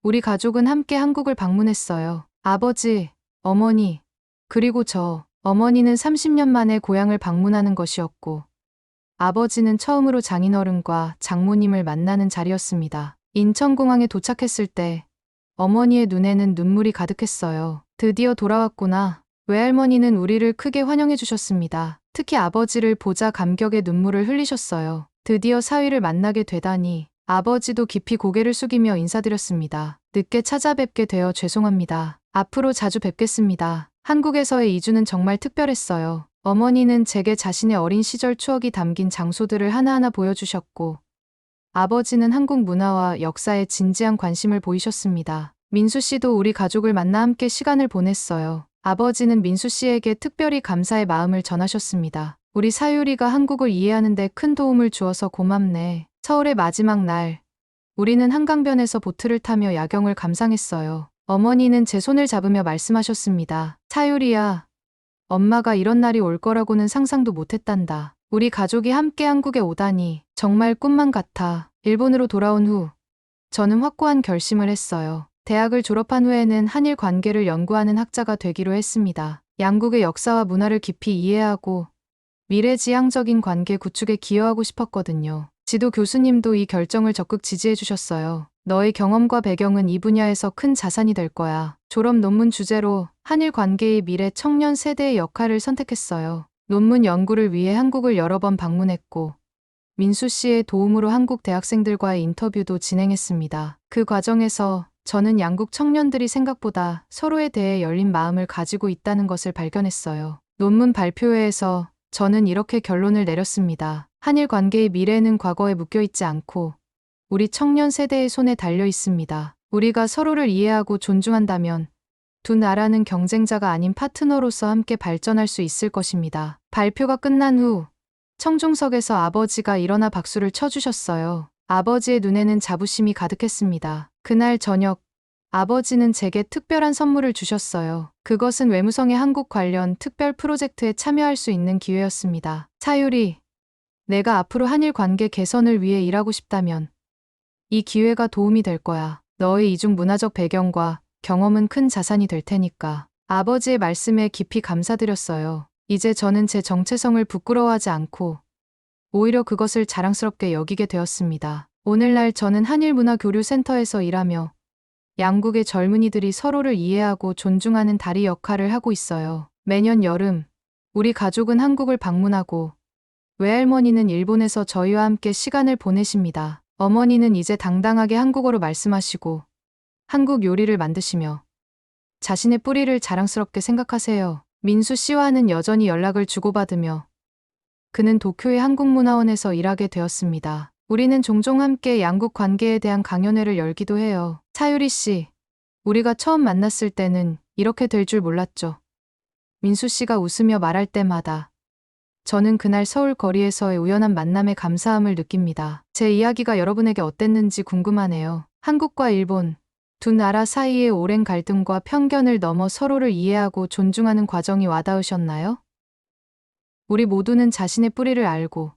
A: 우리 가족은 함께 한국을 방문했어요. 아버지, 어머니, 그리고 저. 어머니는 30년 만에 고향을 방문하는 것이었고 아버지는 처음으로 장인어른과 장모님을 만나는 자리였습니다. 인천공항에 도착했을 때 어머니의 눈에는 눈물이 가득했어요. 드디어 돌아왔구나. 외할머니는 우리를 크게 환영해 주셨습니다. 특히 아버지를 보자 감격의 눈물을 흘리셨어요. 드디어 사위를 만나게 되다니. 아버지도 깊이 고개를 숙이며 인사드렸습니다. 늦게 찾아뵙게 되어 죄송합니다. 앞으로 자주 뵙겠습니다. 한국에서의 이주는 정말 특별했어요. 어머니는 제게 자신의 어린 시절 추억이 담긴 장소들을 하나하나 보여주셨고 아버지는 한국 문화와 역사에 진지한 관심을 보이셨습니다. 민수 씨도 우리 가족을 만나 함께 시간을 보냈어요. 아버지는 민수 씨에게 특별히 감사의 마음을 전하셨습니다. 우리 사유리가 한국을 이해하는 데 큰 도움을 주어서 고맙네. 서울의 마지막 날, 우리는 한강변에서 보트를 타며 야경을 감상했어요. 어머니는 제 손을 잡으며 말씀하셨습니다. 사유리야, 엄마가 이런 날이 올 거라고는 상상도 못했단다. 우리 가족이 함께 한국에 오다니 정말 꿈만 같아. 일본으로 돌아온 후 저는 확고한 결심을 했어요. 대학을 졸업한 후에는 한일 관계를 연구하는 학자가 되기로 했습니다. 양국의 역사와 문화를 깊이 이해하고 미래지향적인 관계 구축에 기여하고 싶었거든요. 지도 교수님도 이 결정을 적극 지지해 주셨어요. 너의 경험과 배경은 이 분야에서 큰 자산이 될 거야. 졸업 논문 주제로 한일 관계의 미래 청년 세대의 역할을 선택했어요. 논문 연구를 위해 한국을 여러 번 방문했고 민수 씨의 도움으로 한국 대학생들과의 인터뷰도 진행했습니다. 그 과정에서 저는 양국 청년들이 생각보다 서로에 대해 열린 마음을 가지고 있다는 것을 발견했어요. 논문 발표회에서 저는 이렇게 결론을 내렸습니다. 한일 관계의 미래는 과거에 묶여있지 않고 우리 청년 세대의 손에 달려 있습니다. 우리가 서로를 이해하고 존중한다면 두 나라는 경쟁자가 아닌 파트너로서 함께 발전할 수 있을 것입니다. 발표가 끝난 후 청중석에서 아버지가 일어나 박수를 쳐주셨어요. 아버지의 눈에는 자부심이 가득했습니다. 그날 저녁 아버지는 제게 특별한 선물을 주셨어요. 그것은 외무성의 한국 관련 특별 프로젝트에 참여할 수 있는 기회였습니다. 사유리, 내가 앞으로 한일 관계 개선을 위해 일하고 싶다면 이 기회가 도움이 될 거야. 너의 이중 문화적 배경과 경험은 큰 자산이 될 테니까. 아버지의 말씀에 깊이 감사드렸어요. 이제 저는 제 정체성을 부끄러워하지 않고 오히려 그것을 자랑스럽게 여기게 되었습니다. 오늘날 저는 한일문화교류센터에서 일하며 양국의 젊은이들이 서로를 이해하고 존중하는 다리 역할을 하고 있어요. 매년 여름, 우리 가족은 한국을 방문하고 외할머니는 일본에서 저희와 함께 시간을 보내십니다. 어머니는 이제 당당하게 한국어로 말씀하시고 한국 요리를 만드시며 자신의 뿌리를 자랑스럽게 생각하세요. 민수 씨와는 여전히 연락을 주고받으며 그는 도쿄의 한국문화원에서 일하게 되었습니다. 우리는 종종 함께 양국 관계에 대한 강연회를 열기도 해요. 차유리 씨, 우리가 처음 만났을 때는 이렇게 될 줄 몰랐죠. 민수 씨가 웃으며 말할 때마다 저는 그날 서울 거리에서의 우연한 만남에 감사함을 느낍니다. 제 이야기가 여러분에게 어땠는지 궁금하네요. 한국과 일본, 두 나라 사이의 오랜 갈등과 편견을 넘어 서로를 이해하고 존중하는 과정이 와닿으셨나요? 우리 모두는 자신의 뿌리를 알고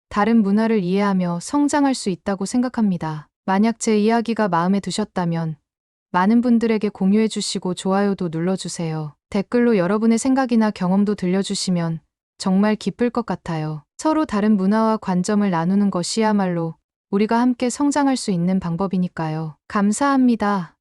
A: 다른 문화를 이해하며 성장할 수 있다고 생각합니다. 만약 제 이야기가 마음에 드셨다면 많은 분들에게 공유해 주시고 좋아요도 눌러주세요. 댓글로 여러분의 생각이나 경험도 들려주시면 정말 기쁠 것 같아요. 서로 다른 문화와 관점을 나누는 것이야말로 우리가 함께 성장할 수 있는 방법이니까요. 감사합니다.